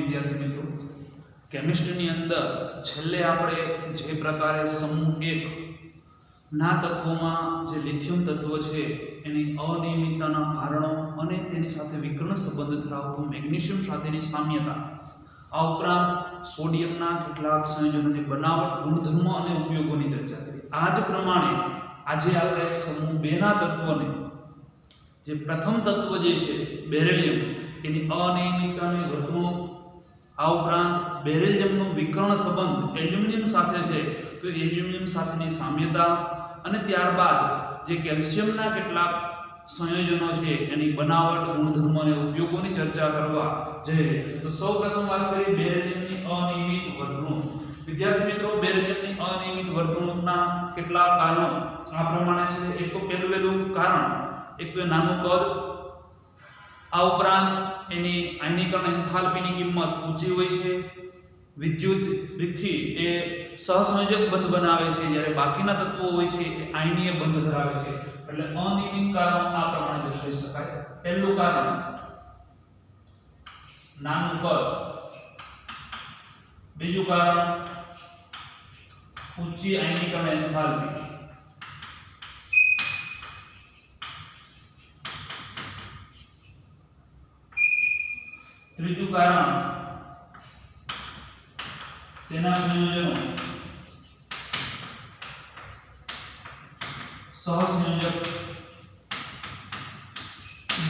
विद्यार्थी मित्रों, केमिस्ट्री अंदर छेल्ले आपणे जे प्रकारे समूह 1 ना तत्वों जे लिथियम तत्व है एनी अनियमितताना कारणों अने तेनी साथे विकर्ण संबंध धरावतुं मेग्नीशियम साथेनी साम्यता, आ उपरांत सोडियमना केटलाक संयोजनोनी बनावट, गुणधर्मो अने उपयोगोनी चर्चा करी। आज प्रमाणे आजे आपणे समूह 2 ना तत्वोने जे प्रथम तत्व जे छे बेरिलियम एनी अनियमिततानी वर्तणूक, आ उपरांत बेरिलियमनो विकर्ण संबंध एल्युमिनियम साथे छे तो एल्युमिनियम साथेनी साम्यता અને ત્યારબાદ જે કેલ્શિયમના કેટલાક સંયોજનો છે એની બનાવટ, ગુણધર્મો અને ઉપયોગોની ચર્ચા કરવા જઈ રહ્યા છે। તો સૌપ્રથમ વાત કરીએ બેરિલિયમની અનિયમિત વર્તણૂક। વિદ્યાર્થી મિત્રો, બેરિલિયમની અનિયમિત વર્તણૂકના કેટલાક કારણો આ પ્રમાણે છે। એક તો પહેલું કારણ એક તો નાનું કદ, આ ઉપરાંત એની આયનીકરણ એન્થાલ્પીની કિંમત ઊંચી હોય છે, विद्युत રીતથી એ સહસંયોજક બંધ બનાવે છે, જ્યારે બાકીના તત્વો હોય છે એ આયનીય બંધ ધરાવે છે। એટલે અનિયમિત કારણ આ પ્રમાણે દર્શાવી શકાય। પહેલું કારણ નાનું કદ, બીજું કારણ ઊંચી આયનીકરણ એન્થાલ્પી, ત્રીજું કારણ તેના સંયોજનો સહસંયોજક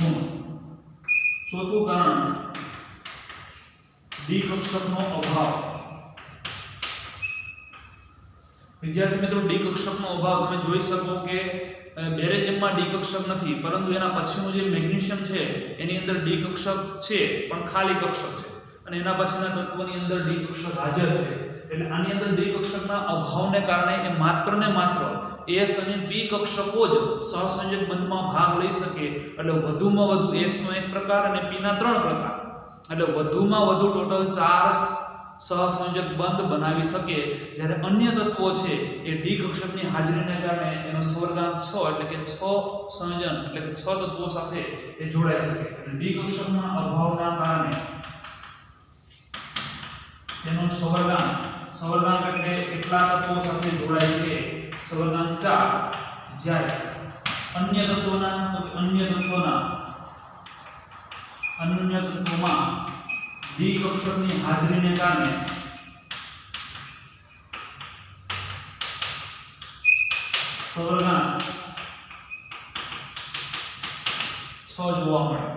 ગુણ, ચોથું કારણ ડી કક્ષકનો અભાવ। વિદ્યાર્થી મિત્રો, ડી કક્ષકનો અભાવ તમે જોઈ શકો કે બેરિલિયમમાં ડી કક્ષક નથી, પરંતુ એના પછીનું જે મેગ્નેશિયમ છે એની અંદર ડી કક્ષક છે પણ ખાલી કક્ષક છે, અને એના પછીના તત્વોની અંદર ડી કક્ષક હાજર છે। એટલે આની અંદર ડી કક્ષકના અભાવને કારણે એ માત્ર ને માત્ર એસ અને પી કક્ષકો જ સહસંયોજક બંધમાં ભાગ લઈ શકે। એટલે વધુમાં વધુ એસ નો એક પ્રકાર અને પી ના 3 પ્રકાર, એટલે વધુમાં વધુ ટોટલ 4 સહસંયોજક બંધ બનાવી શકે। જ્યારે અન્ય તત્વો છે એ ડી કક્ષકની હાજરીને કારણે એનો સ્વર્ગાંક 6 એટલે કે 6 સંયોજન એટલે કે 6 તત્વો સાથે એ જોડાઈ શકે। એટલે ડી કક્ષકના અભાવના કારણે તેનો સવર્ગાંક એટલે કેટલા તત્વો સાથે જોડાય છે, સવર્ગાંક 4। જ્યારે અન્ય તત્વોમાં ડી કક્ષકની હાજરીને કારણે સવર્ગાંક 6 જોવા મળે।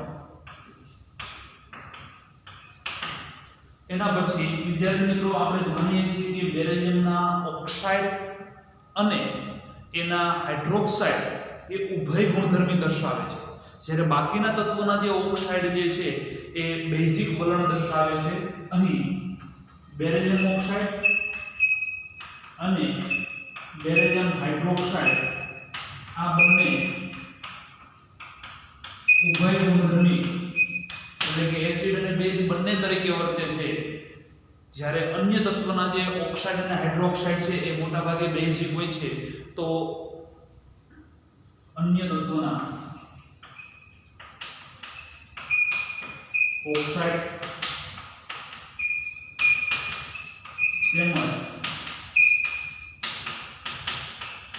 એના પછી વિદ્યાર્થી મિત્રો આપણે જાણીએ છીએ કે બેરિલિયમના ઓક્સાઇડ અને એના હાઇડ્રોક્સાઇડ એ ઉભય ગુણધર્મી દર્શાવે છે, જ્યારે બાકીના તત્વોના જે ઓક્સાઇડ જે છે એ બેઝિક વલણ દર્શાવે છે। અહીં બેરિલિયમ ઓક્સાઇડ અને બેરિલિયમ હાઇડ્રોક્સાઇડ આ બંને ઉભય ગુણધર્મી એટલે કે એસિડ અને બેઝ બંને તરીકે વર્તે છે, જ્યારે અન્ય તત્વના જે ઓક્સાઇડ અને હાઇડ્રોક્સાઇડ છે એ મોટાભાગે બેઝિક હોય છે। તો અન્ય તત્વના ઓક્સાઇડ તેમજ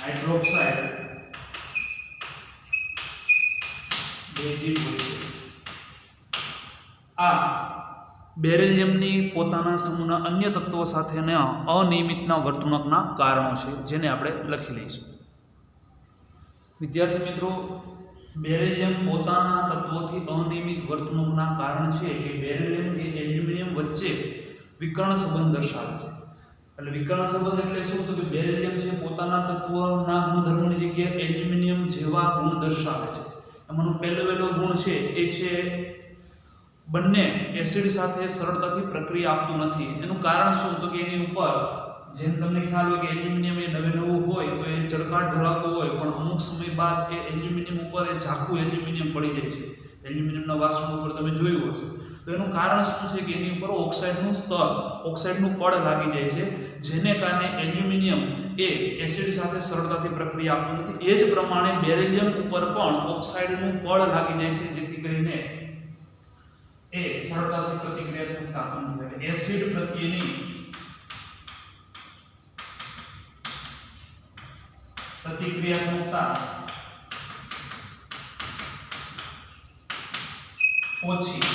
હાઇડ્રોક્સાઇડ બેઝિક હોય છે। આ બેરિલિયમની પોતાના સમૂહના અન્ય તત્વો સાથેના અનિયમિતના વર્તણૂકના કારણો છે, જેને આપણે લખી લઈશું। વિદ્યાર્થી મિત્રો, બેરિલિયમ પોતાના તત્વોથી અનિયમિત વર્તણૂકના કારણ છે કે બેરિલિયમ એ એલ્યુમિનિયમ વચ્ચે વિકર્ણ સંબંધ દર્શાવે છે। એટલે વિકર્ણ સંબંધ એટલે શું? તો કે બેરિલિયમ છે પોતાના તત્વના ગુણધર્મોની જગ્યાએ એલ્યુમિનિયમ જેવા ગુણ દર્શાવે છે। એમાંનો પહેલો ગુણ છે એ છે બંને એસિડ સાથે સરળતાથી પ્રક્રિયા આપતું નથી। એનું કારણ શું? તો કે એની ઉપર જેમ તમને ખ્યાલ હોય કે એલ્યુમિનિયમ એ નવું હોય તો એ ચળકાટ ધરાવતું હોય, પણ અમુક સમય બાદ એ એલ્યુમિનિયમ ઉપર એ ઝાખું એલ્યુમિનિયમ પડી જાય છે। એલ્યુમિનિયમના વાસણ ઉપર તમે જોયું હશે। તો એનું કારણ શું છે કે એની ઉપર ઓક્સાઇડનું સ્તર, ઓક્સાઇડનું પડ લાગી જાય છે, જેને કારણે એલ્યુમિનિયમ એ એસિડ સાથે સરળતાથી પ્રક્રિયા આપતું નથી। એ જ પ્રમાણે બેરિલિયમ ઉપર પણ ઓક્સાઇડનું પડ લાગી જાય છે, જેથી કરીને એ સરળતાથી પ્રતિક્રિયાત્મક એસિડ પ્રત્યેની પ્રતિક્રિયાત્મકતા ઓછી,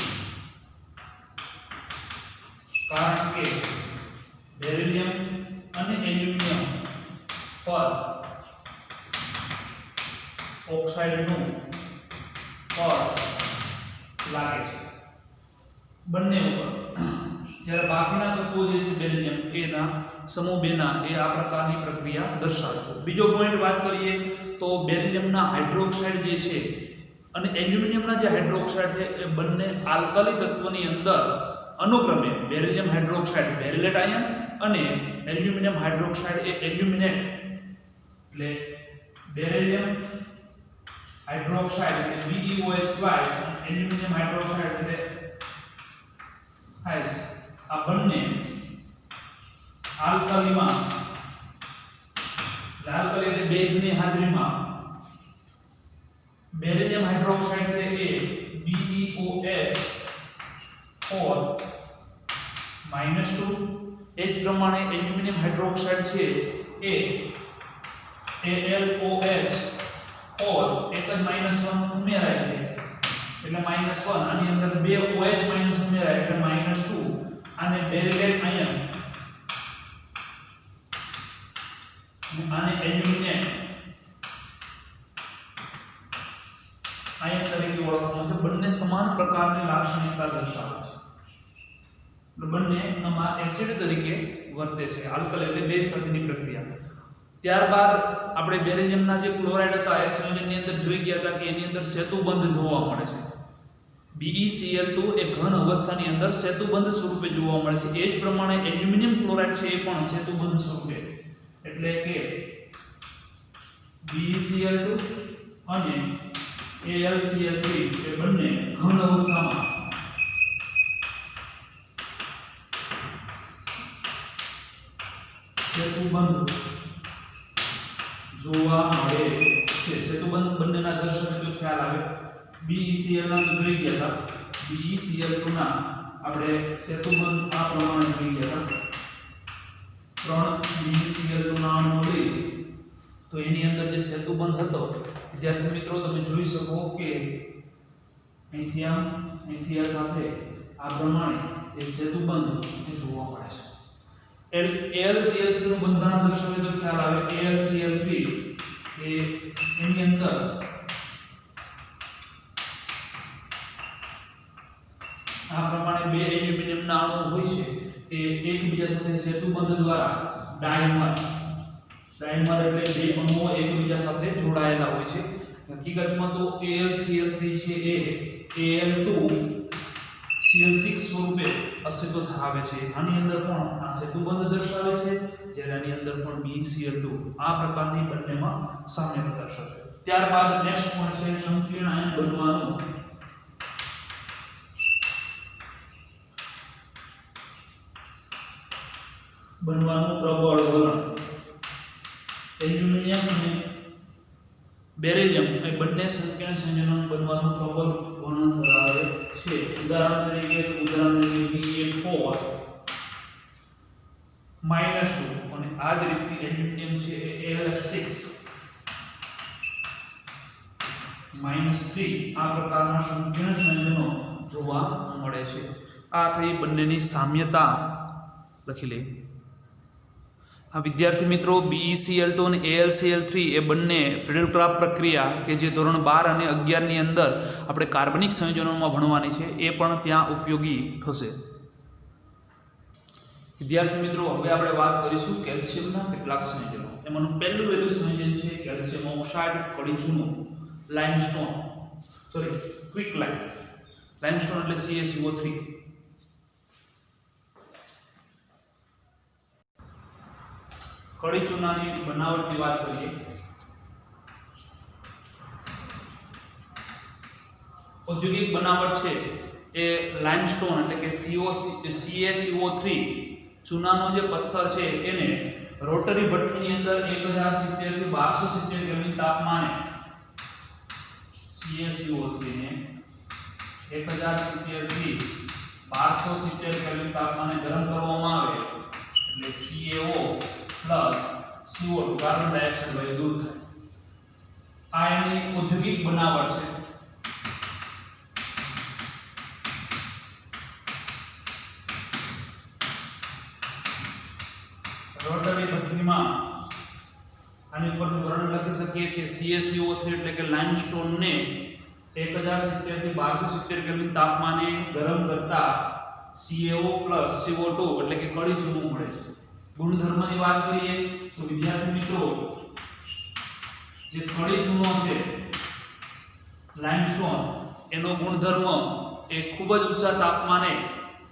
કારણ કે બેરિલિયમ અને એલ્યુમિનિયમ પર ઓક્સાઇડનું પર લાગે છે બંને ઉપર, જ્યારે બાકીના તત્વો જે છે બેરિલિયમ એના સમૂહ બેના એ આ પ્રકારની પ્રક્રિયા દર્શાવે છે. બીજો પોઈન્ટ વાત કરીએ તો બેરિલિયમના હાઇડ્રોક્સાઇડ જે છે અને એલ્યુમિનિયમના જે હાઇડ્રોક્સાઇડ છે એ બંને આલ્કલી તત્વની અંદર અનુક્રમે બેરિલિયમ હાઇડ્રોક્સાઇડ બેરિલેટ આયન અને એલ્યુમિનિયમ હાઇડ્રોક્સાઇડ એ એલ્યુમિનેટ, એટલે બેરિલિયમ હાઇડ્રોક્સાઇડ એટલે BeOH અને એલ્યુમિનિયમ હાઇડ્રોક્સાઇડ એટલે HAIS, આ બંને આલ્કલીમાં આલ્કલી એટલે બેઝની હાજરીમાં બેરિલિયમ હાઇડ્રોક્સાઇડ છે એ BeOH or -2, એ જ પ્રમાણે એલ્યુમિનિયમ હાઇડ્રોક્સાઇડ છે એ AlOH or એક જ -1 ઉમેરાય છે એટલે -1, આની અંદર બે OH માઈનસ ઉમેરાય એટલે -2, આને બેરિલેટ આયન આને એલ્યુમિનેટ આયન તરીકે ઓળખવામાં છે. બંને સમાન પ્રકારની લાક્ષણિકતા દર્શાવે છે, એટલે બંને આમાં એસિડ તરીકે વર્તે છે, આલ્કલી એટલે બેઝ સાથેની પ્રક્રિયા. ત્યારબાદ આપણે બેરિલિયમના જે ક્લોરાઇડ હતા એ સંયોજનની અંદર જોઈ ગયા હતા કે એની અંદર સેતુબંધ જોવા મળે છે. BeCl2 એ ઘન અવસ્થાની અંદર સેતુબંધ સ્વરૂપે જોવા મળે છે. એ જ પ્રમાણે એલ્યુમિનિયમ ક્લોરાઇડ છે એ પણ સેતુબંધ સ્વરૂપે, એટલે કે BeCl2 અને AlCl3 એ બંને ઘન અવસ્થામાં સેતુબંધ જોવા મળે છે. સેતુબંધ બંનેના દર્શન જો ખ્યાલ આવે, BeCl ના તો જોઈ ગયા હતા, BeCl2 ના આપણે સેતુબંધ આ પ્રમાણે જોઈ ગયા હતા. 3 BeCl2 ના અણુ લઈ તો એની અંદર જે સેતુબંધ હતો, વિદ્યાર્થી મિત્રો તમે જોઈ શકો કે અહીંથી આ સાથે આ પ્રમાણે એ સેતુબંધ એ જોવા મળે છે. AlCl3 નું બંધારણ દર્શાવે તો ખ્યાલ આવે, AlCl3 એ એની અંદર આ પ્રમાણે બે એલ્યુમિનિયમના અણુ હોય છે એ એકબીજા સાથે સેતુબંધ દ્વારા ડાયમર એટલે બે અણુઓ એકબીજા સાથે જોડાયેલા હોય છે. હકીકતમાં તો AlCl3 છે એ Al2Cl6 સ્વરૂપે અસ્તિત્વ ધરાવે છે. આની અંદર પણ આ સેતુબંધ દર્શાવે છે, જ્યારે આની અંદર પણ BeCl2 આ પ્રકારની બંનેમાં સામ્યતા દર્શાવે છે. ત્યારબાદ નેક્સ્ટ પોઈન્ટ છે સંકીર્ણ આયન બનવાનું પ્રબળ વલણ. એલ્યુમિનિયમ અને બેરિલિયમ એ બંને સંકીર્ણ સંયોજનો બનવાનું પ્રબળ વલણ ધરાવે છે. ઉદાહરણ તરીકે BeA4 -2 અને આ જ રીતે એલ્યુમિનિયમ છે એ AlF6 -3 આ પ્રકારના સંકીર્ણ સંયોજનો જોવા મળે છે. આ થઈ બંનેની સામ્યતા લખી લઈએ. આ વિદ્યાર્થી મિત્રો BeCl2 અને AlCl3 એ બંને ફ્રીડલ-ક્રાફ્ટ પ્રક્રિયા કે જે ધોરણ 12 અને 11 ની અંદર આપણે કાર્બનિક સંયોજનોમાં ભણવાની છે એ પણ ત્યાં ઉપયોગી થશે. વિદ્યાર્થી મિત્રો હવે આપણે વાત કરીશું કેલ્શિયમના કેટલાક સંયોજનો. એમાંનું પહેલું સંયોજન છે કેલ્શિયમ ઓક્સાઇડ કડી ચૂનું લાઇમસ્ટોન, ક્વિક લાઇમસ્ટોન એટલે CaCO3. કડી ચૂનાની બનાવટની વાત કરીએ, ઔદ્યોગિક બનાવટ છે એ લાઇમસ્ટોન એટલે કે CaCO3 ચૂનાનો જે પથ્થર છે એને રોટરી ભઠ્ઠીની અંદર 1070 થી 1270 કેલ્વિન તાપમાને CaCO3 ને 1070 થી 1270 કેલ્વિન તાપમાને ગરમ કરવામાં આવે એટલે CaO CO2 કાર્બન ડાયોક્સાઇડ વાયુ દૂર થાય. આ એની ઔદ્યોગિક બનાવટ છે. રોટરી ભઠ્ઠીમાં આની ઉપરનું વર્ણન લખી શકીએ કે CaCO3 એટલે કે લાઇમસ્ટોન ને 1070 થી 1270 કેલ્વિન તાપમાને ગરમ કરતા CaO CO2 એટલે કે કડી ચૂનું મળે છે. ગુણધર્મની વાત કરીએ તો વિદ્યાર્થી મિત્રો જે કડી ચૂનો છે લાઇમસ્ટોન એનો ગુણધર્મ એ ખૂબ જ ઊંચા તાપમાને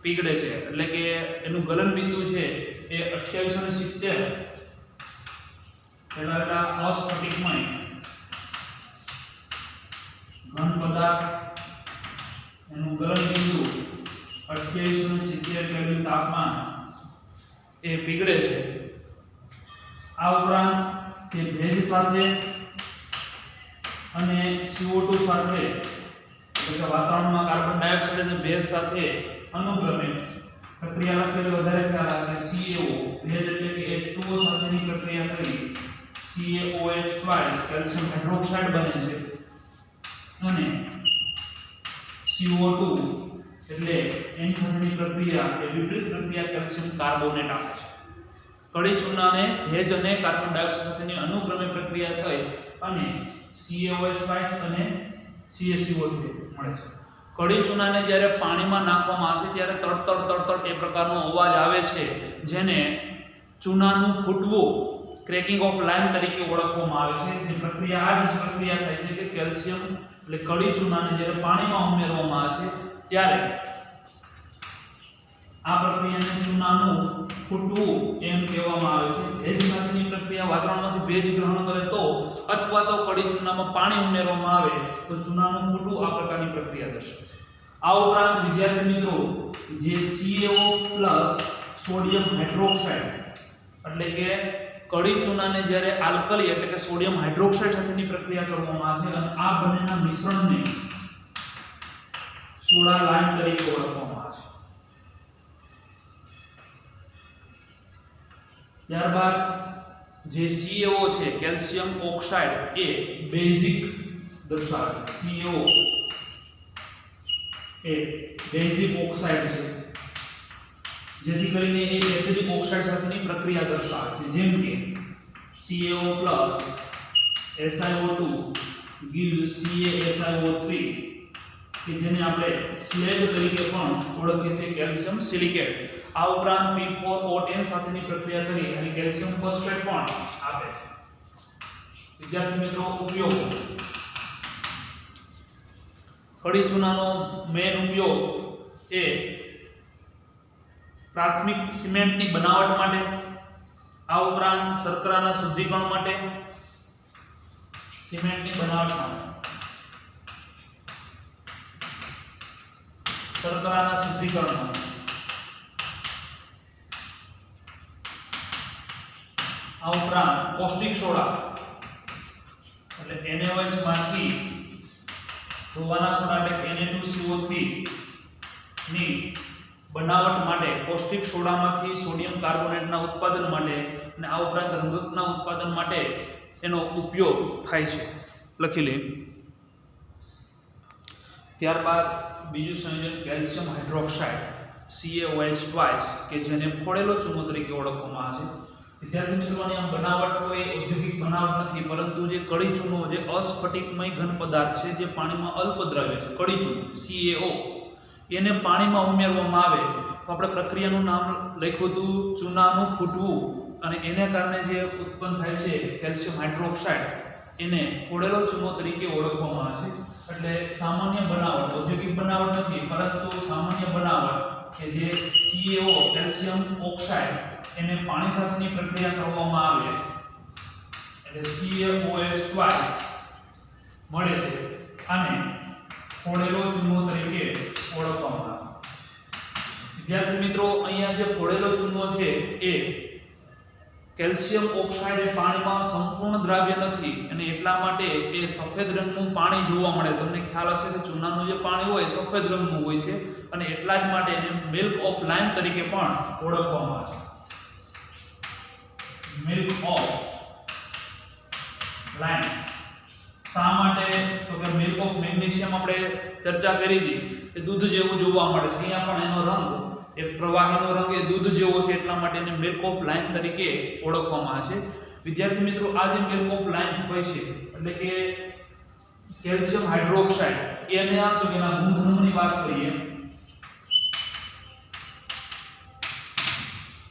પીગળે છે એટલે કે એનું ગલન બિંદુ છે એ 2870 પેલા અસ્ફટિકમય ઘન પદાર્થ એનું ગલન બિંદુ 2870 કેલ્વિન તાપમાન એ પીગળે છે. આ ઉપરાંત તે ભેજ સાથે અને CO2 સાથે એટલે કે વાતાવરણમાં કાર્બન ડાયોક્સાઇડ અને ભેજ સાથે અનુક્રમે પ્રક્રિયા લખેલી વધારે ખ્યાલ આવે CaO ભેજ એટલે કે H2O સાથેની પ્રક્રિયા કરી CaOH કેલ્શિયમ હાઇડ્રોક્સાઇડ બને છે અને CO2 એટલે એની સાથેની પ્રક્રિયા એ વિપરીત પ્રક્રિયા કેલ્શિયમ કાર્બોનેટ આપે છે. કડી ચૂનાને ભેજ અને કાર્બન ડાયોક્સાઇડ સાથેની અનુક્રમે પ્રક્રિયા થઈ અને CaOH અને CaCO3 મળે છે. કડી ચૂનાને જ્યારે પાણીમાં નાખવામાં આવે છે ત્યારે તડતડ તડતડ એ પ્રકારનો અવાજ આવે છે જેને ચૂનાનું ફૂટવું ક્રેકિંગ ઓફ લાઇમ તરીકે ઓળખવામાં આવે છે. જે પ્રક્રિયા આ જ પ્રક્રિયા થાય છે કે કેલ્શિયમ એટલે કડી ચૂનાને જ્યારે પાણીમાં ઉમેરવામાં આવે છે ત્યારે આ પ્રક્રિયાને ચૂનાનું ફૂટવું એમ કહેવામાં આવે છે. ભેજ સાથેની પ્રક્રિયા વાતાવરણમાંથી ભેજ ગ્રહણ કરે તો અથવા તો કડી ચૂનામાં પાણી ઉમેરવામાં આવે તો ચૂનાનું ફૂટવું આ પ્રકારની પ્રક્રિયા દર્શાવે છે. આ ઉપરાંત વિદ્યાર્થી મિત્રો જે CaO સોડિયમ હાઇડ્રોક્સાઇડ એટલે કે કડી ચૂનાને જ્યારે આલ્કલી એટલે કે સોડિયમ હાઇડ્રોક્સાઇડ સાથેની પ્રક્રિયા કરવામાં આવે છે અને આ બંનેના મિશ્રણને સોડા લાઇમ તરીકે ઓળખવામાં આવે છે. ત્યારબાદ જે CaO છે કેલ્શિયમ ઓક્સાઇડ એ બેઝિક દર્શાવે CaO એ બેઝિક ઓક્સાઇડ છે જેથી કરીને એ એસિડિક ઓક્સાઇડ સાથેની પ્રક્રિયા દર્શાવે છે. જેમ કે CaO SiO2 gives CaSiO3 કે જેને આપણે સ્લેગ તરીકે પણ ઓળખીએ છીએ કેલ્શિયમ સિલિકેટ. આ ઉપરાંત P4O10 સાથેની પ્રક્રિયા કરી અને કેલ્શિયમ ફોસ્ફેટ પણ આપે છે. વિદ્યાર્થી મિત્રો ઉપયોગ કડી ચૂનાનો મેઇન ઉપયોગ એ પ્રાથમિક સિમેન્ટની બનાવટ માટે, આ ઉપરાંત શર્કરાના શુદ્ધિકરણ માટે, સિમેન્ટની બનાવટ માટે, શર્કરાના શુદ્ધિકરણ માટે, આ ઉપરાંત પૌષ્ટિક સોડા એટલે NaOH માંથી ધોવાના સોડા એટલે Na2CO3 ની બનાવટ માટે, પૌષ્ટિક સોડામાંથી સોડિયમ કાર્બોનેટના ઉત્પાદન માટે અને આ ઉપરાંત રંગકના ઉત્પાદન માટે એનો ઉપયોગ થાય છે. લખી લે. ત્યારબાદ બીજું સંયોજન કેલ્શિયમ હાઇડ્રોક્સાઇડ CaOH કે જેને ફોડેલો ચૂનો તરીકે ઓળખવામાં આવે છે. વિદ્યાર્થી મિત્રોની આમ બનાવટ કોઈ ઔદ્યોગિક બનાવટ નથી, પરંતુ જે કડી ચૂનો જે અસ્ફટિકમય ઘન પદાર્થ છે જે પાણીમાં અલ્પદ્રવ્ય છે કડી ચૂનો CaO એને પાણીમાં ઉમેરવામાં આવે તો આપણે પ્રક્રિયાનું નામ લખ્યું હતું ચૂનાનું ફૂટવું અને એને કારણે જે ઉત્પન્ન થાય છે કેલ્શિયમ હાઇડ્રોક્સાઇડ એને ફોડેલો ચૂનો તરીકે ઓળખવામાં આવે છે. એટલે સામાન્ય બનાવટ ઔદ્યોગિક બનાવટ નથી, પરંતુ સામાન્ય બનાવટ કે જે CaO કેલ્શિયમ ઓક્સાઇડ એને પાણી સાથેની પ્રક્રિયા કરવામાં આવે એટલે CaOH મળે છે અને ફોડેલો ચૂનો તરીકે ઓળખવામાં આવે. વિદ્યાર્થી મિત્રો અહીંયા જે ફોડેલો ચૂનો છે એ કેલ્શિયમ ઓક્સાઇડ એ પાણીમાં સંપૂર્ણ દ્રાવ્ય નથી અને એટલા માટે એ સફેદ રંગનું પાણી જોવા મળે. તમને ખ્યાલ હશે કે ચૂનાનું જે પાણી હોય સફેદ રંગનું હોય છે અને એટલા જ માટે એને મિલ્ક ઓફ લાઇમ તરીકે પણ ઓળખવામાં આવે છે. મિલ્ક ઓફ લાઇમ શા માટે? તો કે મિલ્ક ઓફ મેગ્નેશિયમ આપણે ચર્ચા કરી હતી કે દૂધ જેવું જોવા મળે છે. અહીંયા પણ એનો રંગ એ પ્રવાહીનો રંગ એ દૂધ જેવો છે એટલા માટે એને મિલ્ક ઓફ લાઇમ તરીકે ઓળખવામાં આવે છે. વિદ્યાર્થી મિત્રો, આ જે મિલ્ક ઓફ લાઇમ હોય છે એટલે કે કેલ્શિયમ હાઇડ્રોક્સાઇડ એને આ તો એના ગુણધર્મની વાત કરીએ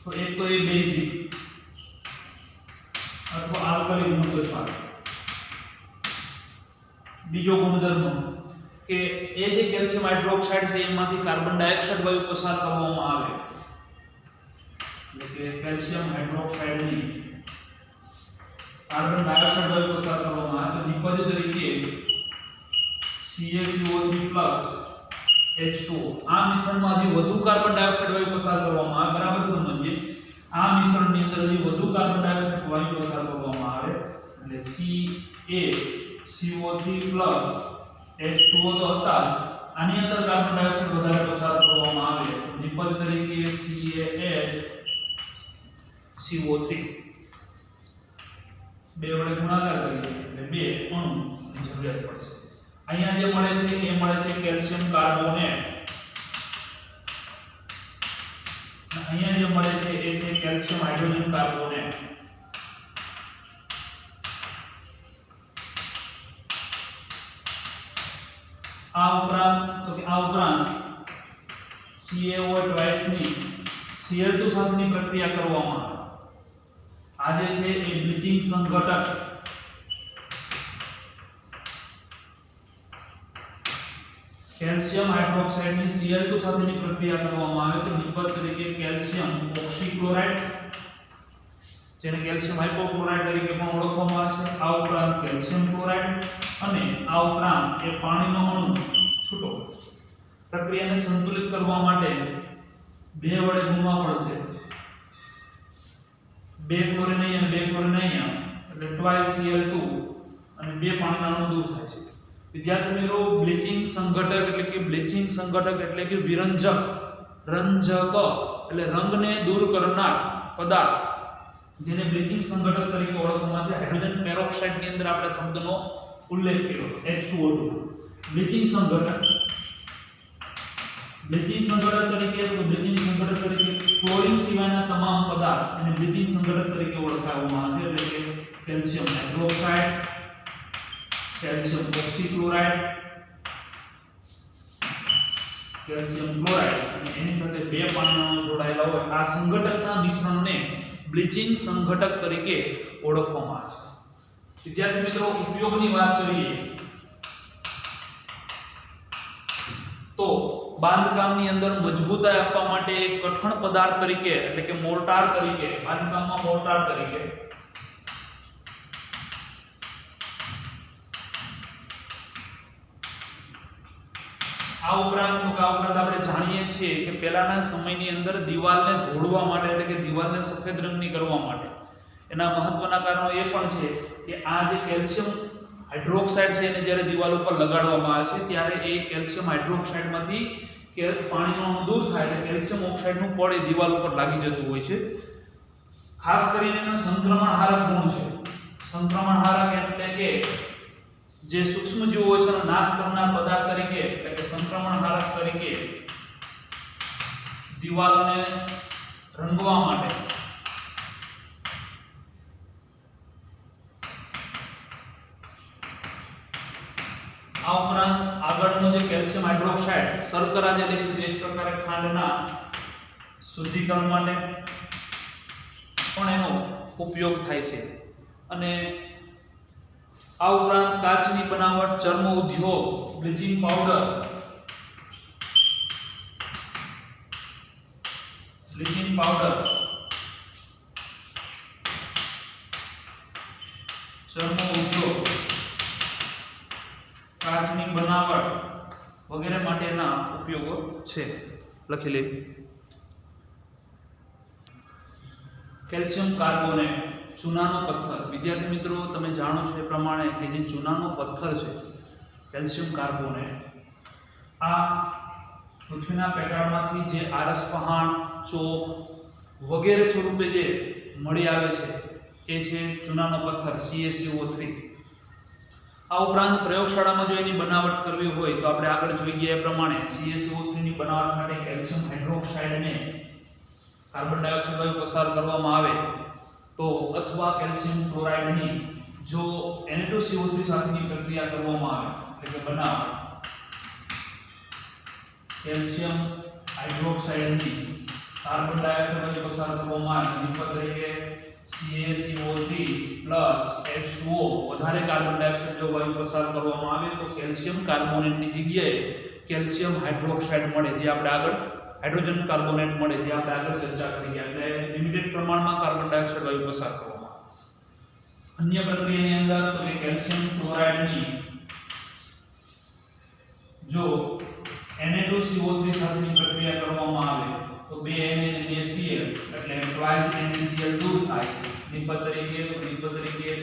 તો એક તો એ બેઝિક અથવા આલ્કલી ગુણધર્મ છે. બીજો ગુણધર્મ કે એ જે કેલ્શિયમ હાઇડ્રોક્સાઇડ છે એમાંથી કાર્બન ડાયોક્સાઇડ વાયુ પસાર કરવામાં આવે એટલે કે કેલ્શિયમ હાઇડ્રોક્સાઇડની કાર્બન ડાયોક્સાઇડ વાયુ પસાર કરવામાં આવે તો નિપજ તરીકે CaCO3 H2O આ મિશ્રણમાં હજી વધુ કાર્બન ડાયોક્સાઇડ વાયુ પસાર કરવામાં આવે. બરાબર સમજીએ, આ મિશ્રણની અંદર હજી વધુ કાર્બન ડાયોક્સાઇડ વાયુ પસાર કરવામાં આવે એટલે CaCO3 H2O તો હતા, આની અંદર કાર્બન ડાયોક્સાઇડ વધારે પસાર કરવામાં આવે નિપજ તરીકે CaHCO3 બે વડે ગુણાકાર કરીએ એટલે બે અણુની જરૂરિયાત પડશે. અહીંયા જે મળે છે એ મળે છે કેલ્શિયમ કાર્બોનેટ, અહીંયા જે મળે છે એ છે કેલ્શિયમ હાઇડ્રોજન કાર્બોનેટ. આ ઉપરાંત CaO ટ્વાઇસ ની Cl2 સાથેની પ્રક્રિયા કરવામાં આવે. આ જે છે એ બ્લીચિંગ સંઘટક કેલ્શિયમ હાઇડ્રોક્સાઇડ ની Cl2 સાથેની પ્રક્રિયા કરવામાં આવે તો નિપજ તરીકે કેલ્શિયમ ઓક્સીક્લોરાઇડ જેને કેલ્શિયમ હાઇપોક્લોરાઇડ તરીકે પણ ઓળખવામાં આવે છે. આ ઉપરાંત કેલ્શિયમ ક્લોરાઇડ અને આ ઉપરાંત એ પાણીનો અણુ છૂટો પ્રક્રિયાને સંતુલિત કરવા માટે બે વડે ગુણવા પડશે. બે ક્લોરીન અહીંયા બે ક્લોરીન અહીંયા એટલે ટ્વાઇસ Cl2 અને બે પાણીના અણુ દૂર થાય છે. વિદ્યાર્થી મિત્રો, બ્લીચિંગ સંઘટક એટલે કે વિરંજક, રંજક એટલે રંગને દૂર કરનાર પદાર્થ જેને બ્લીચિંગ સંઘટક તરીકે ઓળખવામાં આવે છે. હાઇડ્રોજન પેરોક્સાઇડ ની અંદર આપણે શબ્દનો ઉલ્લેખ કર્યો H2O2. બ્લીચિંગ સંઘટક તરીકે ક્લોરીન સિવાયના તમામ પદાર્થ અને બ્લીચિંગ સંઘટક તરીકે ઓળખવામાં આવે છે એટલે કે calcium hydroxide, calcium oxychloride, calcium chloride અને એની સાથે બે પાણીના અણુ જોડાયેલા હોય આ સંઘટકના મિશ્રણને બ્લીચિંગ સંઘટક તરીકે ઓળખવામાં આવે છે. વિદ્યાર્થી મિત્રો, ઉપયોગની વાત કરીએ તો બાંધકામની અંદર મજબૂતાઈ આપવા માટે એક કઠણ પદાર્થ તરીકે એટલે કે મોર્ટાર તરીકે, બાંધકામમાં મોર્ટાર તરીકે આ ઉપરાંત આપણે જાણીએ છીએ કે પહેલાના સમયની અંદર દિવાલને ધોળવા માટે એટલે કે દિવાલને સફેદ રંગની કરવા માટે એના મહત્વના કારણો એ પણ છે કે આ જે કેલ્શિયમ હાઇડ્રોક્સાઇડ છે એને જ્યારે દિવાલ ઉપર લગાડવામાં આવે છે ત્યારે એ કેલ્શિયમ હાઇડ્રોક્સાઇડમાંથી કે પાણીનો અણુ દૂર થાય એટલે કેલ્શિયમ ઓક્સાઇડનું પડ એ દિવાલ ઉપર લાગી જતું હોય છે. ખાસ કરીને એનો સંક્રમણહારક ગુણ છે. સંક્રમણહારક એટલે કે જે સૂક્ષ્મજીવો હોય છે એનો નાશ કરનાર પદાર્થ તરીકે એટલે કે સંક્રમણહારક તરીકે દિવાલને રંગવા માટે આ ઉપરાંત આગળનો જે કેલ્શિયમ હાઇડ્રોક્સાઇડ શર્કરા જે એક પ્રકારે ખાંડના શુદ્ધિકરણ માટે પણ એનો ઉપયોગ થાય છે. અને આ ઉપરાંત કાચની બનાવટ, ચર્મ ઉદ્યોગ, બ્લીચિંગ પાવડર, ચર્મ ઉદ્યોગ, કાચની બનાવટ વગેરે માટેના ઉપયોગો છે. લખી લે. કેલ્શિયમ કાર્બોનેટ ચૂનાનો પથ્થર. વિદ્યાર્થી મિત્રો તમે જાણો છો એ પ્રમાણે કે જે ચૂનાનો પથ્થર છે કેલ્શિયમ કાર્બોનેટ આ પૃથ્વીના પેટાળમાંથી જે આરસ પહાણ, ચોક વગેરે સ્વરૂપે જે મળી આવે છે એ છે ચૂનાનો પથ્થર CaCO3. આ ઉપરાંત પ્રયોગશાળામાં જો એની બનાવટ કરવી હોય તો આપણે આગળ જોઈ ગયા એ પ્રમાણે CaCO3 ની બનાવટ માટે કેલ્શિયમ હાઇડ્રોક્સાઇડને કાર્બન ડાયોક્સાઇડ વાયુ પસાર કરવામાં આવે તો અથવા કેલ્શિયમ ક્લોરાઇડની જો Na2CO3 સાથેની પ્રક્રિયા કરવામાં આવે એટલે કે બનાવટ કેલ્શિયમ હાઇડ્રોક્સાઇડની કાર્બન ડાયોક્સાઇડ વાયુ પસાર કરવામાં આવે નિપજ તરીકે CaCO3 H2O વધારે કાર્બન ડાયોક્સાઇડ જો વાયુ પસાર કરવામાં આવે તો કેલ્શિયમ કાર્બોનેટની જગ્યાએ કેલ્શિયમ હાઇડ્રોક્સાઇડ મળે, જે આપણે આગળ હાઇડ્રોજન કાર્બોનેટ મળે, જે આપણે આગળ ચર્ચા કરી. એટલે લિમિટેડ પ્રમાણમાં કાર્બન ડાયોક્સાઇડ વાયુ પસાર કરવામાં આવે. અન્ય પ્રક્રિયાની અંદર તો કે કેલ્શિયમ ક્લોરાઇડની જો Na2CO3 સાથેની પ્રક્રિયા કરવામાં આવે તો 2Na અને 2Cl એટલે ટ્વાઇસ NaCl દૂર થાય. નિપજ તરીકે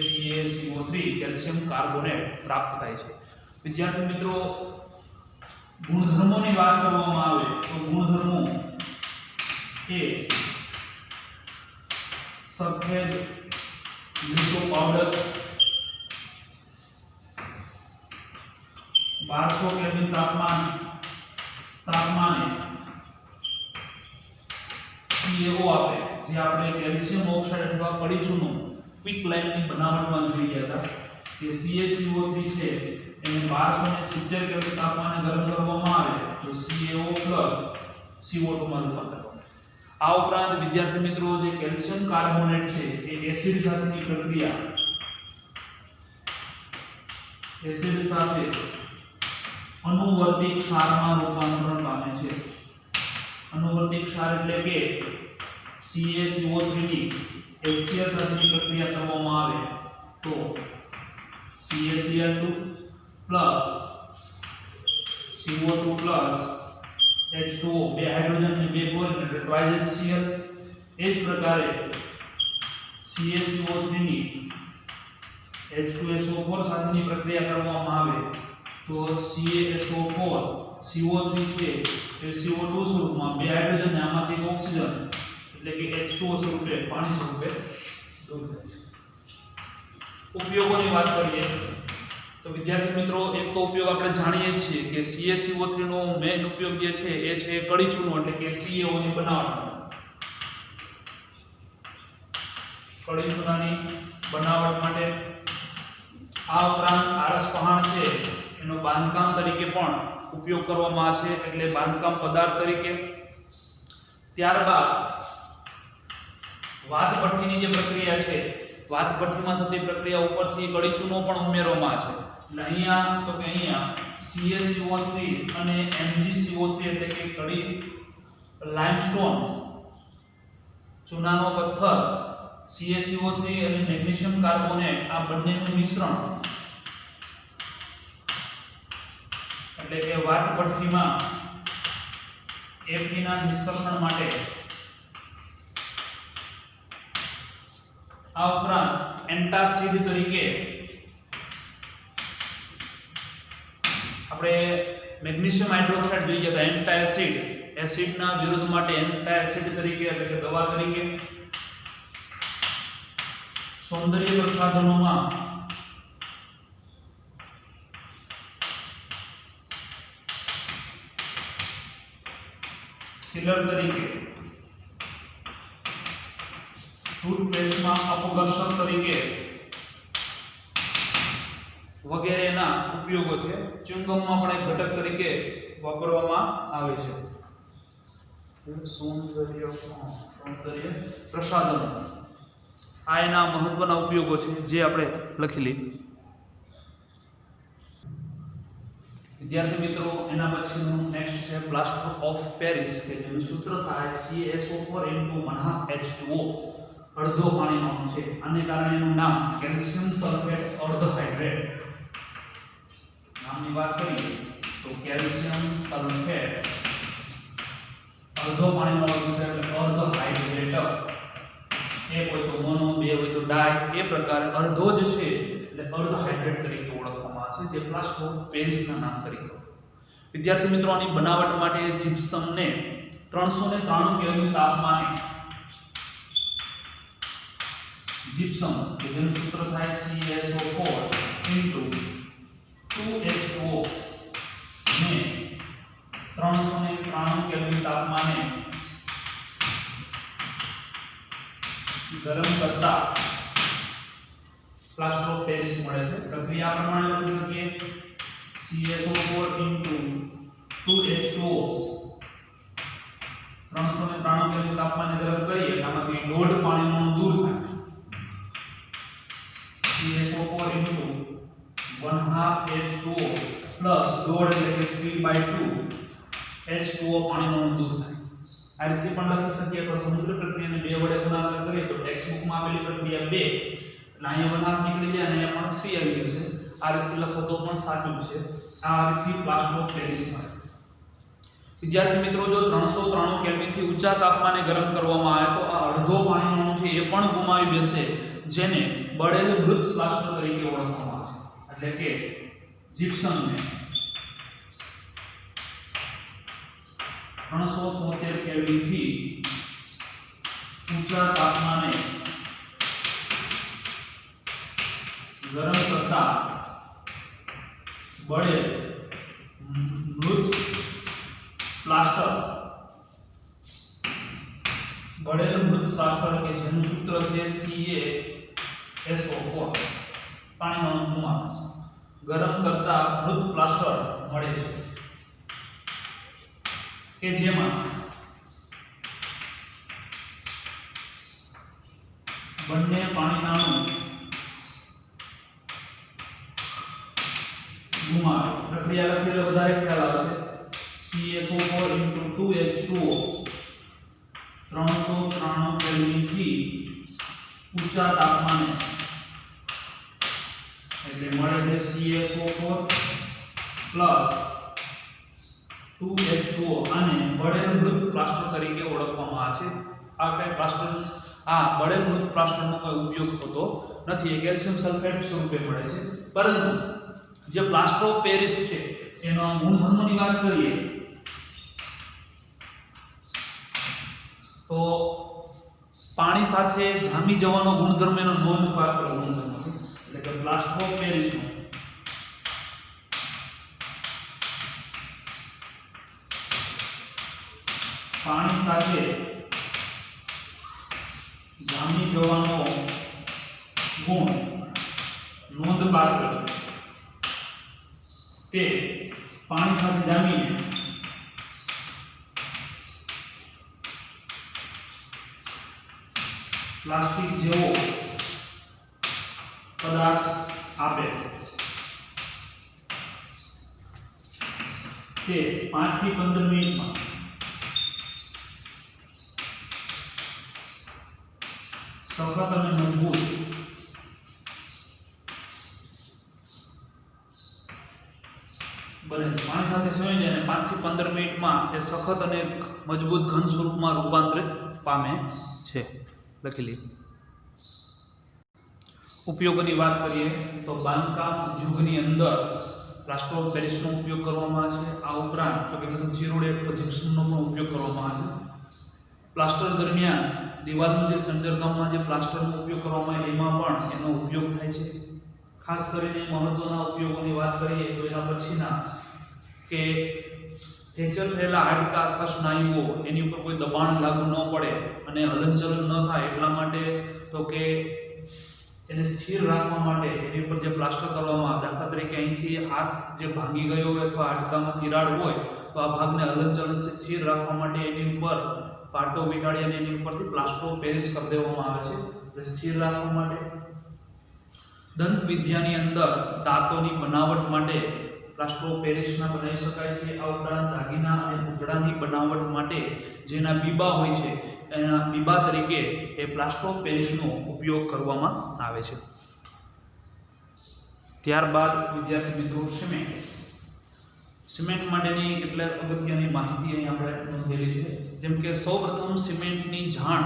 CaCO3 કેલ્શિયમ કાર્બોનેટ પ્રાપ્ત થાય છે. વિદ્યાર્થી મિત્રો ગુણધર્મોની વાત કરવામાં આવે તો ગુણધર્મો એ સફેદ લીસો પાવડર 1200 કેલ્વિન તાપમાને CaO આપે, જે આપણે કેલ્શિયમ ઓક્સાઇડ અથવા કડી ચૂનો ક્વિક લાઇમની બનાવટમાં જોઈ ગયા હતા કે CaCO3 છે એને 1270 કેલ્વિન તાપમાને ગરમ કરવામાં આવે તો CaO CO2 માં રૂપાંતર પામે. આ ઉપરાંત વિદ્યાર્થી મિત્રો જે કેલ્શિયમ કાર્બોનેટ છે એ એસિડ સાથેની પ્રક્રિયા એસિડ સાથે અનુવર્તી ક્ષારમાં રૂપાંતરણ પામે છે. અનુવર્તી ક્ષાર એટલે કે CaCO3 ની HCl સાથેની પ્રક્રિયા કરવામાં આવે તો CaCl2 CO2 H2O બે હાઇડ્રોજન અને બે ક્લોરીન એટલે ટ્વાઇસ Cl. એ જ પ્રકારે CaCO3 ની H2SO4 સાથેની પ્રક્રિયા કરવામાં આવે તો CaSO4 CO3 છે એ CO2 સ્વરૂપમાં બે હાઇડ્રોજન અને આમાંથી ઓક્સિજન એટલે કે H2O સ્વરૂપે પાણી સ્વરૂપે દૂર થાય છે. ઉપયોગોની વાત કરીએ તો વિદ્યાર્થી મિત્રો એક તો ઉપયોગ આપણે જાણીએ જ છીએ કે CaCO3 નો મેઇન ઉપયોગ જે છે એ છે કડી ચૂનો એટલે કે CaO ની બનાવટ. કડી ચૂનાની બનાવટ માટે આ ઉપરાંત આરસ પહાણ છે એનો બાંધકામ તરીકે પણ ઉપયોગ કરવામાં આવે છે, એટલે બાંધકામ પદાર્થ તરીકે. ત્યારબાદ વાત ભઠ્ઠીની જે પ્રક્રિયા છે વાત ભઠ્ઠીમાં થતી પ્રક્રિયા ઉપરથી કડી ચૂનો પણ ઉમેરવામાં આવે છે. એટલે અહીંયા તો કે અહીંયા CaCO3 અને MgCO3 એટલે કે કડી લાઇમસ્ટોન ચૂનાનો પથ્થર CaCO3 અને મેગ્નેશિયમ કાર્બોનેટ આ બંનેનું મિશ્રણ એટલે કે વાત ભઠ્ઠીમાં Fe ના નિષ્કર્ષણ માટે. આ ઉપરાંત એન્ટાસિડ તરીકે આપણે મેગ્નેશિયમ હાઇડ્રોક્સાઇડ જોઈએ તો એન્ટાસિડ એસિડના વિરોધ માટે એન્ટાસિડ તરીકે એટલે કે દવા તરીકે. સૌંદર્ય પ્રસાધનોમાં ફિલર તરીકે, ટૂથપેસ્ટમાં અપઘર્ષક તરીકે વગેરેના ઉપયોગો છે. ચ્યુઇંગમમાં પણ એક ઘટક તરીકે વાપરવામાં આવે છે. સૌંદર્ય પ્રસાધનો આ એના મહત્વના ઉપયોગો છે જે આપણે લખી લઈએ. વિદ્યાર્થી મિત્રો એના પછીનું નેક્સ્ટ છે પ્લાસ્ટર ઓફ પેરિસ કે જેનું સૂત્ર થાય CaSO4 H2O અડધો પાણીનો અણુ છે. આને કારણે એનું નામ કેલ્શિયમ સલ્ફેટ અર્ધ હાઇડ્રેટ. નામની વાત કરીએ તો કેલ્શિયમ સલ્ફેટ અડધો પાણીનો અણુ છે એટલે અર્ધ હાઇડ્રેટ એ એ પ્રકારે અડધો જ છે એટલે અર્ધ હાઇડ્રેટ તરીકે ઓળખવામાં આવે છે, જે પ્લાસ્ટર ઓફ પેરિસના નામ તરીકે. વિદ્યાર્થી મિત્રો, આની બનાવટ માટે જીપ્સમને 393 કેલ્વિન તાપમાને જીપ્સમ કે જેનું સૂત્ર થાય CaSO4 2H2O ને 393 કેલ્વિન તાપમાને ગરમ કરતા પ્લાસ્ટર ઓફ પેરિસ મળે છે. પ્રક્રિયા પ્રમાણે લખી શકીએ CaSO4 2H2O 393 કેલ્વિન તાપમાને ગરમ કરીએ એટલે આમાંથી 1.5 પાણીનો અણુ દૂર થાય. CaSO4 1/2H2O પ્લસ 1.5 એટલે કે 3/2 H2O પાણીનો અણુ દૂર થાય. આ રીતે પણ લખી શકીએ તો સમુદ્ર પ્રક્રિયાને 2 વડે ગુણાકાર કરીએ તો ટેક્સ્ટ બુકમાં આપેલી પ્રક્રિયા 2 એટલે અહીંયા 1/2 નીકળી જાય અને અહીંયા પણ 3 આવી જશે. આ રીતે લખો તો પણ સાચું છે. આ રીતે પ્લાસ્ટર ઓફ પેરિસ મળે. વિદ્યાર્થી મિત્રો, જો 393 કેલ્વિન થી ઊંચા તાપમાને ગરમ કરવામાં આવે તો આ અડધો પાણીનો અણુ છે એ પણ ગુમાવી બેસે, જેને બળેલ મૃત પ્લાસ્ટર તરીકે ઓળખવામાં આવે છે. એટલે કે જીપ્સમને 373 કેલ્વિન થી ઊંચા તાપમાને ગરમ કરતા બળેલ મૃત પ્લાસ્ટર કે જેનું સૂત્ર છે CaSO4 પાણીનો અણુ ગુમાવે ગરમ કરતા મૃત પ્લાસ્ટર મળે છે કે જેમાં બંને પાણીના અણુ ગુમાવે. પ્રક્રિયા લખી એટલે વધારે ખ્યાલ આવશે. CaSO4 2H2O 393 કેલ્વિન થી ઊંચા તાપમાને એટલે મળે છે CaSO4 2H2O અને બળેલ મૃત પ્લાસ્ટર તરીકે ઓળખવામાં આવે છે. આ કઈ પ્લાસ્ટર બળેલ મૃત પ્લાસ્ટરનો કોઈ ઉપયોગ થતો નથી. એ કેલ્શિયમ સલ્ફેટ સ્વરૂપે મળે છે. પરંતુ જે પ્લાસ્ટર ઓફ પેરિસ છે એનો ગુણધર્મની વાત કરીએ તો પાણી સાથે જામી જવાનો ગુણધર્મ એનો નોંધપાત્ર ગુણધર્મ છે. એટલે કે પ્લાસ્ટર ઓફ પેરિસનો પાણી સાથે જામી જવાનો ગુણ નોંધપાત્ર છે. તે પાણી સાથે જામીને પ્લાસ્ટિક જેવો પદાર્થ આપે તે 5 થી 15 મિનિટમાં સખત અને મજબૂત બને. પાણી સાથે સવાઈ જાય અને 5 થી 15 મિનિટમાં એ સખત અને મજબૂત ઘન સ્વરૂપમાં રૂપાંતરિત પામે છે. લખી લઈએ. ઉપયોગોની વાત કરીએ તો બાંધકામ ઉદ્યોગની અંદર પ્લાસ્ટર ઓફ પેરિસનો ઉપયોગ કરવામાં આવે છે. આ ઉપરાંત જો કે જીરોડે અથવા જીપ્સમનો પણ ઉપયોગ કરવામાં આવે છે. પ્લાસ્ટર દરમિયાન દિવાલનું જે સંજરકામમાં જે પ્લાસ્ટરનો ઉપયોગ કરવામાં આવે એમાં પણ એનો ઉપયોગ થાય છે. ખાસ કરીને મહત્વના ઉપયોગોની વાત કરીએ તો એના પછીના કે ફ્રેક્ચર થયેલા હાડકાં અથવા સ્નાયુઓ એની ઉપર કોઈ દબાણ લાગુ ન પડે અને હલનચલન ન થાય એટલા માટે તો કે એને સ્થિર રાખવા માટે એની ઉપર જે પ્લાસ્ટર કરવામાં આવે. દાખલા તરીકે અહીંથી હાથ જે ભાંગી ગયો હોય અથવા હાડકામાં તિરાડ હોય તો આ ભાગને હલનચલન સ્થિર રાખવા માટે એની ઉપર પાટો વીંટાળી અને એની ઉપરથી પ્લાસ્ટર ઓફ પેરિસ કરી દેવામાં આવે છે. એટલે સ્થિર રાખવા માટે. દંત વિદ્યાની અંદર દાંતોની બનાવટ માટે પ્લાસ્ટર ઓફ પેરિસના બનાવી શકાય છે. આ ઉપરાંત દાગીના અને પૂતળાની બનાવટ માટે જેના બીબા હોય છે એના બીબા તરીકે એ પ્લાસ્ટર ઓફ પેરિસનો ઉપયોગ કરવામાં આવે છે. ત્યારબાદ વિદ્યાર્થી મિત્રો સિમેન્ટ માટેની કેટલાક અગત્યની માહિતી અહીં આપણે નોંધેલી છે. જેમ કે સૌપ્રથમ સિમેન્ટની જાણ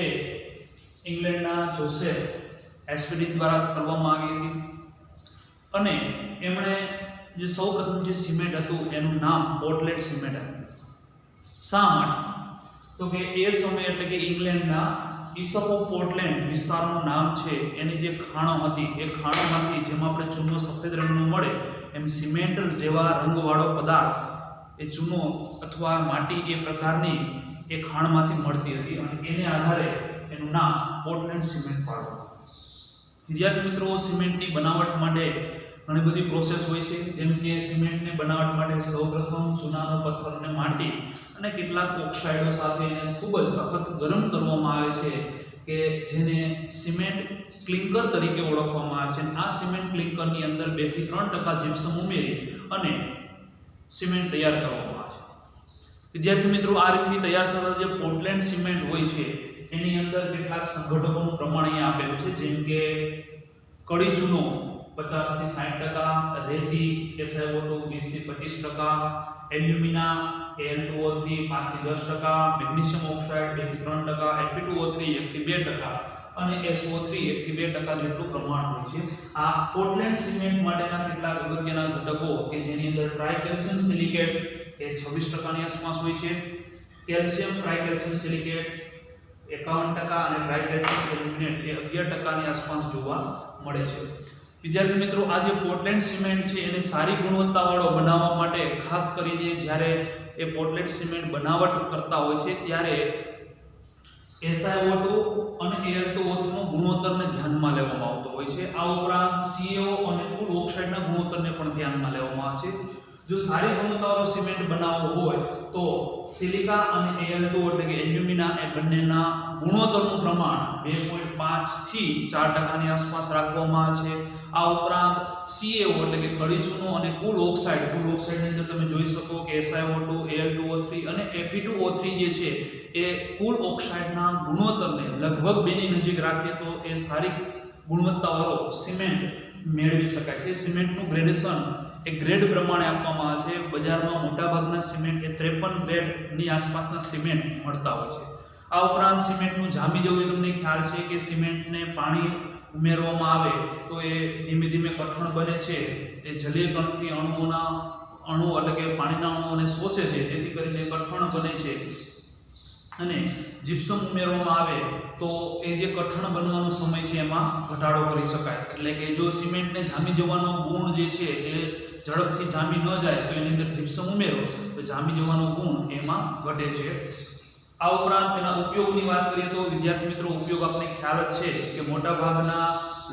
એ ઇંગ્લેન્ડના જોસેફ એસ્પિરિન દ્વારા કરવામાં આવી હતી. અને એમણે જે સૌપ્રથમ જે સિમેન્ટ હતું એનું નામ પોર્ટલેન્ડ સિમેન્ટ હતું. શા માટે? તો કે એ સમય એટલે કે ઇંગ્લેન્ડના ઇસપ ઓફ પોર્ટલેન્ડ વિસ્તારનું નામ છે. એની જે ખાણો હતી એ ખાણોમાંથી જેમાં આપણે ચૂનો સફેદ રંગનો મળે એમ સિમેન્ટ જેવા રંગવાળો પદાર્થ એ ચૂનો અથવા માટી એ પ્રકારની એ ખાણમાંથી મળતી હતી અને એને આધારે એનું નામ પોર્ટલેન્ડ સિમેન્ટ પાડવામાં. વિદ્યાર્થી મિત્રો, સિમેન્ટની બનાવટ માટે ઘણી બધી પ્રોસેસ હોય છે. જેમ કે સિમેન્ટની બનાવટ માટે સૌપ્રથમ ચૂનાનો પથ્થર અને માટી અને કેટલાક ઓક્સાઇડો સાથે એને ખૂબ જ સખત ગરમ કરવામાં આવે છે કે જેને સિમેન્ટ ક્લિંકર તરીકે ઓળખવામાં આવે છે. આ સિમેન્ટ ક્લિંકરની અંદર 2 થી 3% જીપ્સમ ઉમેરી અને સિમેન્ટ તૈયાર કરવામાં આવે છે. વિદ્યાર્થી મિત્રો, આ રીતથી તૈયાર થતા જે પોર્ટલેન્ડ સિમેન્ટ હોય છે એની અંદર કેટલાક સંઘટકોનું પ્રમાણ અહીંયા આપેલું છે. જેમ કે કડી ચૂનો 50 થી 60%, રેતી SiO2 20 થી 25%, એલ્યુમિના Al2O3 5 થી 10%, મેગ્નેશિયમ ઓક્સાઇડ 2 થી 3%, Fe2O3 1 થી 2% અને SO3 1 થી 2% જેટલું પ્રમાણ હોય છે. આ પોર્ટલેન્ડ સિમેન્ટ માટેના કેટલાક અગત્યના ઘટકો કે જેની અંદર ટ્રાઇકેલ્શિયમ સિલિકેટ એ 26% ની આસપાસ હોય છે, કેલ્શિયમ ટ્રાઇકેલ્શિયમ સિલિકેટ 51% અને ટ્રાઇકેલ્શિયમ એલ્યુમિનેટ એ 11% ની આસપાસ જોવા મળે છે. વિદ્યાર્થી મિત્રો, આ જે પોર્ટલેન્ડ સિમેન્ટ છે એને સારી ગુણવત્તાવાળો બનાવવા માટે ખાસ કરીને જ્યારે એ પોર્ટલેન્ડ સિમેન્ટ બનાવટ કરતા હોય છે ત્યારે SiO2 અને Al2O3 નો ગુણોત્તરને ધ્યાનમાં લેવામાં આવતો હોય છે. આ ઉપરાંત CO અને કુલ ઓક્સાઇડના ગુણોત્તરને પણ ધ્યાનમાં લેવામાં આવે છે. જો સારી ગુણવત્તાવાળો સિમેન્ટ બનાવવો હોય તો સિલિકા અને Al2 એટલે કે એલ્યુમિના એ બંનેના ગુણોત્તરનું પ્રમાણ 2.5 થી 4% ની આસપાસ રાખવામાં આવે છે. આ ઉપરાંત CaO એટલે કે કડી ચૂનો અને કુલ ઓક્સાઇડની અંદર તમે જોઈ શકો કે SiO2 Al2O3 અને Fe2O3 જે છે એ કુલ ઓક્સાઇડના ગુણોત્તરને લગભગ 2 ની નજીક રાખીએ તો એ સારી ગુણવત્તાવાળો સિમેન્ટ મેળવી શકાય છે. સિમેન્ટનું ગ્રેડેશન એ ગ્રેડ પ્રમાણે આપવામાં આવે છે. બજારમાં મોટાભાગના સિમેન્ટ એ 53 ગ્રેડની આસપાસના સિમેન્ટ મળતા હોય છે. આ ઉપરાંત સિમેન્ટનું જામી જવું એ તમને ખ્યાલ છે કે સિમેન્ટને પાણી ઉમેરવામાં આવે તો એ ધીમે ધીમે કઠણ બને છે. એ જલીય કણથી અણુ એટલે કે પાણીના અણુઓને શોષે છે, જેથી કરીને કઠણ બને છે. અને જીપ્સમ ઉમેરવામાં આવે તો એ જે કઠણ બનવાનો સમય છે એમાં ઘટાડો કરી શકાય. એટલે કે જો સિમેન્ટને જામી જવાનો ગુણ જે છે એ ઝડપથી જામી ન જાય તો એની અંદર જીપ્સમ ઉમેરો તો જામી જવાનો ગુણ એમાં ઘટે છે. આ ઉપરાંત તેના ઉપયોગની વાત કરીએ તો વિદ્યાર્થી મિત્રો, ઉપયોગ આપને ખ્યાલ જ છે કે મોટાભાગના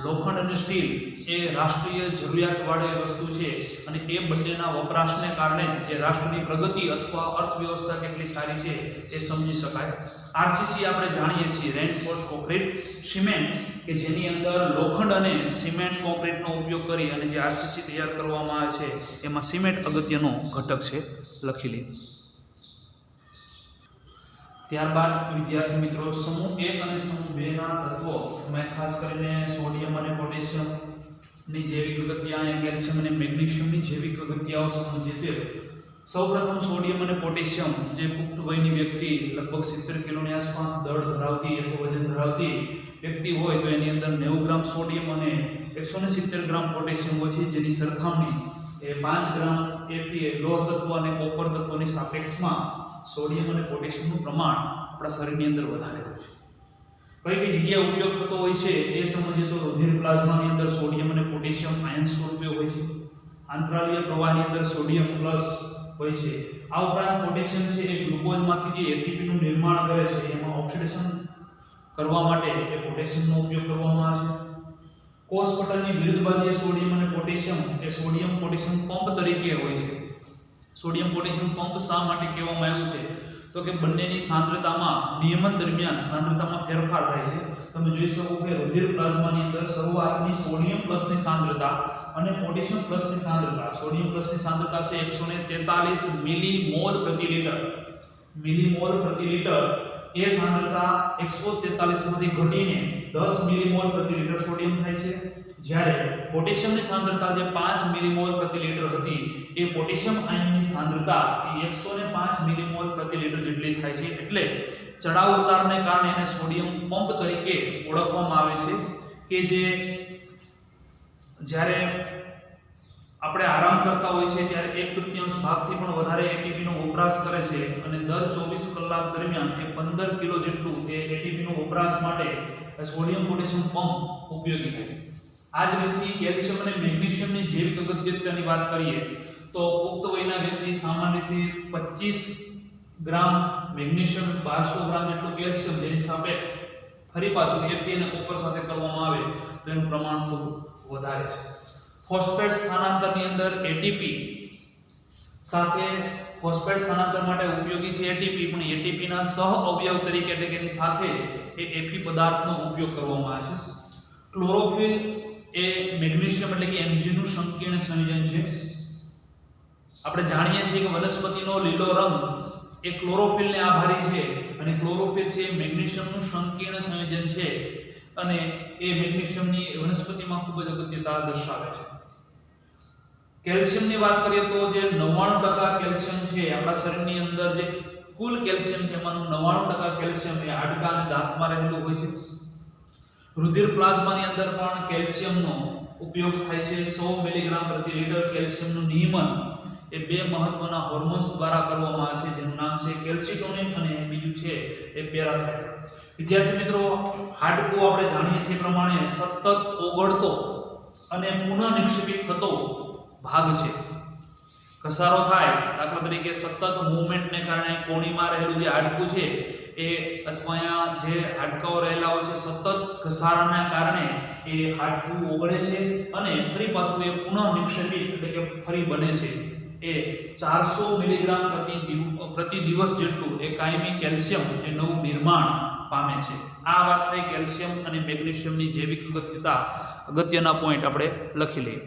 લોખંડ અને સ્ટીલ એ રાષ્ટ્રીય જરૂરિયાતવાળી વસ્તુ છે અને એ બંનેના વપરાશને કારણે એ રાષ્ટ્રની પ્રગતિ અથવા અર્થવ્યવસ્થા કેટલી સારી છે એ સમજી શકાય. RCC આપણે જાણીએ છીએ, રેઇનફોર્સ કોન્ક્રીટ સિમેન્ટ, કે જેની અંદર લોખંડ અને સિમેન્ટ કોન્ક્રીટનો ઉપયોગ કરી અને જે RCC તૈયાર કરવામાં આવે છે એમાં સિમેન્ટ અગત્યનો ઘટક છે. લખી લે. ત્યારબાદ વિદ્યાર્થી મિત્રો, સમૂહ 1 અને સમૂહ 2 ના તત્વો, મેં ખાસ કરીને સોડિયમ અને પોટેશિયમની જૈવિક પ્રક્રિયા અને કેલ્શિયમ અને મેગ્નેશિયમની જૈવિક પ્રક્રિયાઓ સમજીએ. સૌપ્રથમ સોડિયમ અને પોટેશિયમ, જે પુખ્ત વયની વ્યક્તિ લગભગ 70 કિલોની આસપાસ દળ ધરાવતી અથવા વજન ધરાવતી વ્યક્તિ હોય તો એની અંદર 90 ગ્રામ સોડિયમ અને 170 ગ્રામ પોટેશિયમ હોય છે, જેની સરખામણી એ 5 ગ્રામ Fe લોહ તત્વ અને કોપર તત્વની સાપેક્ષમાં સોડિયમ અને પોટેશિયમનું પ્રમાણ આપણા શરીરની અંદર વધારે હોય છે. કઈ કઈ જગ્યાએ ઉપયોગ થતો હોય છે એ સમજીએ તો રુધિર પ્લાઝમાની અંદર સોડિયમ અને પોટેશિયમ આયન સ્વરૂપે હોય છે. આંતરાળીય પ્રવાહની અંદર સોડિયમ પ્લસ હોય છે. આ ઉપરાંત પોટેશિયમ છે એ ગ્લુકોઝમાંથી જે ATP નું નિર્માણ કરે છે એમાં ઓક્સિડેશન કરવા માટે એ પોટેશિયમનો ઉપયોગ કરવામાં આવે છે. કોષ પટલની વિરુદ્ધ બાજુએ સોડિયમ અને પોટેશિયમ એ સોડિયમ પોટેશિયમ પંપ તરીકે હોય છે. સોડિયમ પોટેશિયમ પંપ શા માટે કહેવામાં આવ્યું છે તો કે બંનેની સાંદ્રતામાં નિયમન દરમિયાન સાંદ્રતામાં ફેરફાર થાય છે. તમે જોઈ શકો કે રુધિર પ્લાઝમાની અંદર શરૂઆતની સોડિયમ પ્લસની સાંદ્રતા અને પોટેશિયમ પ્લસની સાંદ્રતા, સોડિયમ પ્લસની સાંદ્રતા છે 143 મિલીમોલ પ્રતિ લિટર. મિલીમોલ પ્રતિ લિટર એ સાંદ્રતા 143 માંથી ઘટીને 10 મિલીમોલ પ્રતિ લિટર સોડિયમ થાય છે. જ્યારે પોટેશિયમની સાંદ્રતા જે 5 મિલીમોલ પ્રતિ લિટર હતી એ પોટેશિયમ આયનની સાંદ્રતા 105 મિલીમોલ પ્રતિ લિટર જેટલી થાય છે. એટલે ચડાવ ઉતારને કારણે એને સોડિયમ પંપ તરીકે ઓળખવામાં આવે છે. કે જે જ્યારે આપણે આરામ કરતા હોય છે ત્યારે 1/3 ભાગથી પણ વધારે એટીપી નો વપરાશ કરે છે અને દર 24 કલાક દરમિયાન એ 15 કિલો જેટલું એ એટીપી નો વપરાશ માટે સોડિયમ પોટેશિયમ પંપ ઉપયોગી થાય છે. આ જ રીતથી કેલ્શિયમ અને મેગ્નેશિયમની જૈવિક અગત્યતાની વાત કરીએ તો પુખ્ત વયના વ્યક્તિ સામાન્ય રીતે 25 ગ્રામ મેગ્નેશિયમ 1200 ગ્રામ જેટલું કેલ્શિયમ જેની સાપેક્ષ ફરી પાછું Fe અને કોપર સાથે કરવામાં આવે તો એનું પ્રમાણ ખૂબ વધારે છે. ફોસ્ફેટ સ્થાનાંતરની અંદર એટીપી સાથે ફોસ્ફેટ સ્થાનાંતર માટે ઉપયોગી છે એટીપી, પણ એટીપી ના સહ અવયવ તરીકે એટલે કે એની સાથે એ Fe પદાર્થનો ઉપયોગ કરવામાં આવે છે. ક્લોરોફિલ એ મેગ્નેશિયમ એટલે કે Mg નું સંકીર્ણ સંયોજન છે. આપણે જાણીએ છીએ કે વનસ્પતિનો લીલો રંગ એ ક્લોરોફિલને આભારી છે અને ક્લોરોફિલ છે મેગ્નેશિયમનું સંકીર્ણ સંયોજન છે અને એ મેગ્નેશિયમની વનસ્પતિમાં ખૂબ જ અગત્યતા દર્શાવે છે. કેલ્શિયમની વાત કરીએ તો જે 99% કેલ્શિયમ છે આપણા શરીરની અંદર જે કુલ કેલ્શિયમ છે એમાંનું 99% કેલ્શિયમ એ હાડકાં અને દાંતમાં રહેલું હોય છે. રુધિર પ્લાઝમાની અંદર પણ કેલ્શિયમનો ઉપયોગ થાય છે. 100 મિલીગ્રામ પ્રતિ લિટર કેલ્શિયમનું નિયમન એ બે મહત્વના હોર્મોન્સ દ્વારા કરવામાં આવે છે જેનું નામ છે કેલ્સિટોનિન અને બીજું છે એ પેરાથાઇરોઇડ. વિદ્યાર્થી મિત્રો, હાડકું આપણે જાણીએ છીએ પ્રમાણે સતત ઓગળતો અને પુનઃ નિક્ષેપિત થતો ભાગ છે. ઘસારો થાય, દાખલા તરીકે સતત મૂવમેન્ટને કારણે કોણીમાં રહેલું જે હાડકું છે એ અથવા જે હાડકાઓ રહેલા હોય છે સતત ઘસારાના કારણે એ હાડકું ઓગળે છે અને ફરી પાછું એ પુનઃ નિક્ષેપિત એટલે કે ફરી બને છે. એ 400 મિલીગ્રામ પ્રતિ દિવસ જેટલું એ કાયમી કેલ્શિયમ એ નવું નિર્માણ પામે છે. આ વાત થઈ કેલ્શિયમ અને મેગ્નેશિયમની જૈવિક અગત્યના પોઈન્ટ આપણે લખી લઈએ.